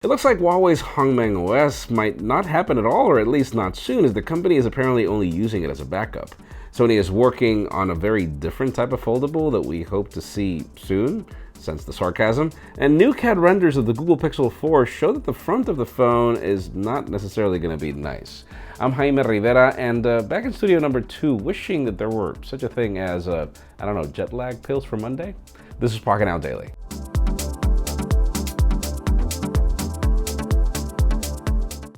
It looks like Huawei's Hongmeng OS might not happen at all, or at least not soon, as the company is apparently only using it as a backup. Sony is working on a very different type of foldable that we hope to see soon, sense the sarcasm, and new CAD renders of the Google Pixel 4 show that the front of the phone is not necessarily going to be nice. I'm Jaime Rivera, and back in studio number 2, wishing that there were such a thing as, jet lag pills for Monday. This is Pocketnow Daily.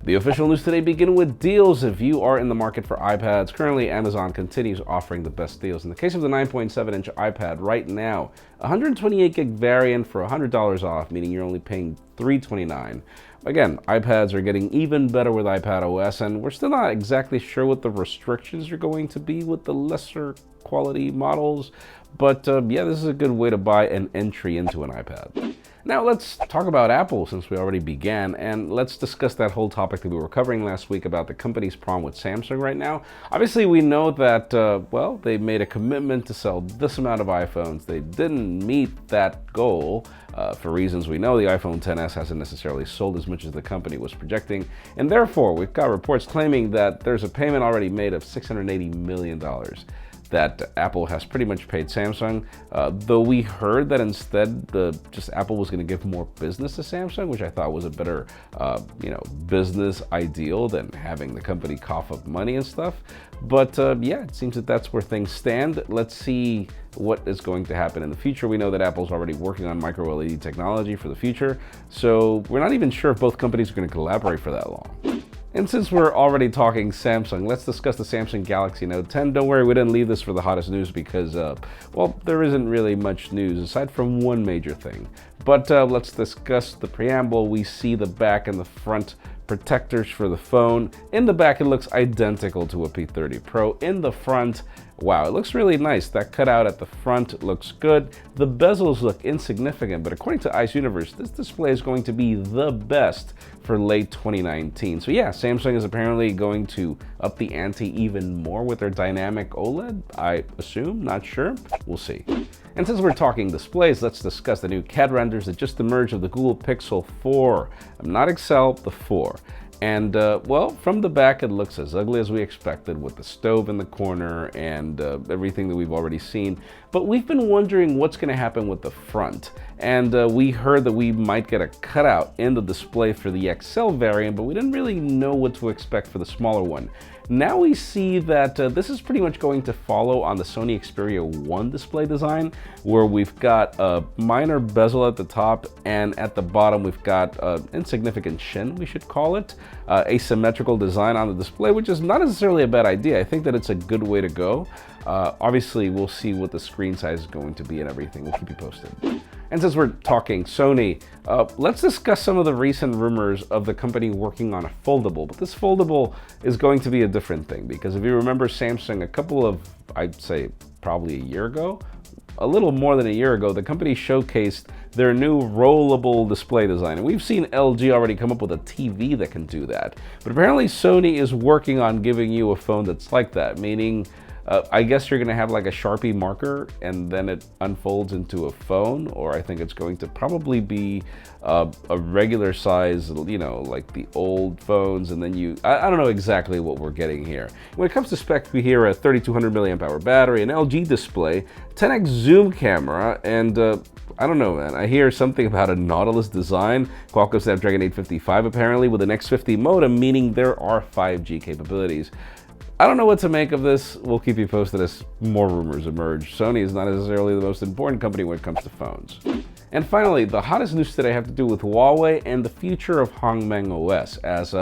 The official news today begin with deals. If you are in the market for iPads, currently Amazon continues offering the best deals. In the case of the 9.7-inch iPad right now, 128 gig variant for $100 off, meaning you're only paying $329. Again, iPads are getting even better with iPadOS, and we're still not exactly sure what the restrictions are going to be with the lesser quality models, but this is a good way to buy an entry into an iPad. Now let's talk about Apple, since we already began, and let's discuss that whole topic that we were covering last week about the company's problem with Samsung right now. Obviously, we know that, they made a commitment to sell this amount of iPhones. They didn't meet that goal. For reasons we know, the iPhone XS hasn't necessarily sold as much as the company was projecting, and therefore we've got reports claiming that there's a payment already made of $680 million. That Apple has pretty much paid Samsung, though we heard that instead Apple was going to give more business to Samsung, which I thought was a better business ideal than having the company cough up money and stuff. But it seems that that's where things stand. Let's see what is going to happen in the future. We know that Apple's already working on micro LED technology for the future, so we're not even sure if both companies are going to collaborate for that long. And since we're already talking Samsung, let's discuss the Samsung Galaxy Note 10. Don't worry, we didn't leave this for the hottest news because, there isn't really much news aside from one major thing. But let's discuss the preamble. We see the back and the front protectors for the phone. In the back, it looks identical to a P30 Pro. In the front, wow, it looks really nice. That cutout at the front looks good. The bezels look insignificant, but according to Ice Universe, this display is going to be the best for late 2019. So yeah, Samsung is apparently going to up the ante even more with their dynamic OLED, I assume, not sure. We'll see. And since we're talking displays, let's discuss the new CAD renders that just emerged of the Google Pixel 4. Not Excel, the 4. And from the back, it looks as ugly as we expected, with the stove in the corner and everything that we've already seen. But we've been wondering what's going to happen with the front. And we heard that we might get a cutout in the display for the XL variant, but we didn't really know what to expect for the smaller one. Now we see that this is pretty much going to follow on the Sony Xperia 1 display design, where we've got a minor bezel at the top, and at the bottom we've got an insignificant chin, we should call it. Asymmetrical design on the display, which is not necessarily a bad idea. I think that it's a good way to go. Obviously, we'll see what the screen size is going to be and everything. We'll keep you posted. And since we're talking Sony, let's discuss some of the recent rumors of the company working on a foldable. But this foldable is going to be a different thing, because if you remember Samsung, a couple of, I'd say probably a year ago, a little more than a year ago, the company showcased their new rollable display design. And we've seen LG already come up with a TV that can do that. But apparently Sony is working on giving you a phone that's like that, meaning I guess you're going to have like a Sharpie marker and then it unfolds into a phone, or I think it's going to probably be a regular size, like the old phones, and then I don't know exactly what we're getting here. When it comes to specs, we hear a 3200 milliamp hour battery, an LG display, 10x zoom camera, and I don't know, man. I hear something about a Nautilus design, Qualcomm Snapdragon 855 apparently, with an X50 modem, meaning there are 5G capabilities. I don't know what to make of this. We'll keep you posted as more rumors emerge. Sony is not necessarily the most important company when it comes to phones. And finally, the hottest news today have to do with Huawei and the future of Hongmeng OS. As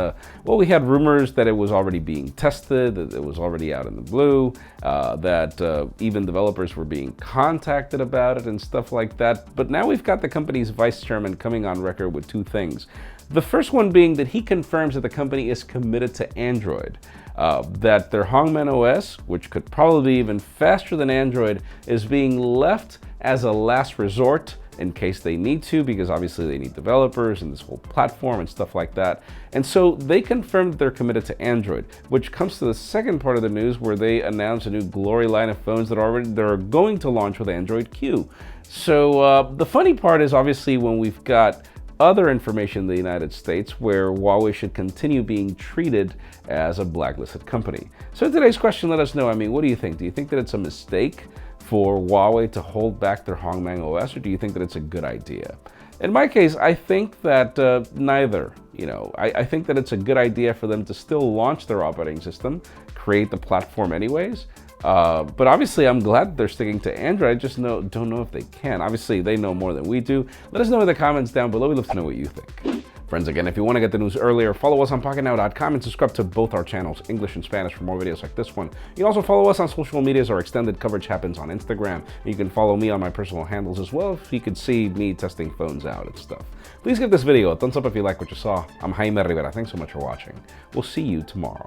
we had rumors that it was already being tested, that it was already out in the blue, that even developers were being contacted about it and stuff like that. But now we've got the company's vice chairman coming on record with two things. The first one being that he confirms that the company is committed to Android. That their Hongmeng OS, which could probably be even faster than Android, is being left as a last resort in case they need to, because obviously they need developers and this whole platform and stuff like that. And so they confirmed that they're committed to Android, which comes to the second part of the news, where they announced a new Glory line of phones that are going to launch with Android Q. So the funny part is obviously when we've got other information in the United States where Huawei should continue being treated as a blacklisted company. So in today's question, let us know, what do you think? Do you think that it's a mistake for Huawei to hold back their Hongmeng OS, or do you think that it's a good idea? In my case, I think that neither. I think that it's a good idea for them to still launch their operating system, create the platform anyways. But obviously, I'm glad that they're sticking to Android. I just don't know if they can. Obviously, they know more than we do. Let us know in the comments down below. We'd love to know what you think. Friends, again, if you want to get the news earlier, follow us on PocketNow.com and subscribe to both our channels, English and Spanish, for more videos like this one. You can also follow us on social medias. Our extended coverage happens on Instagram. You can follow me on my personal handles as well, if you could see me testing phones out and stuff. Please give this video a thumbs up if you like what you saw. I'm Jaime Rivera. Thanks so much for watching. We'll see you tomorrow.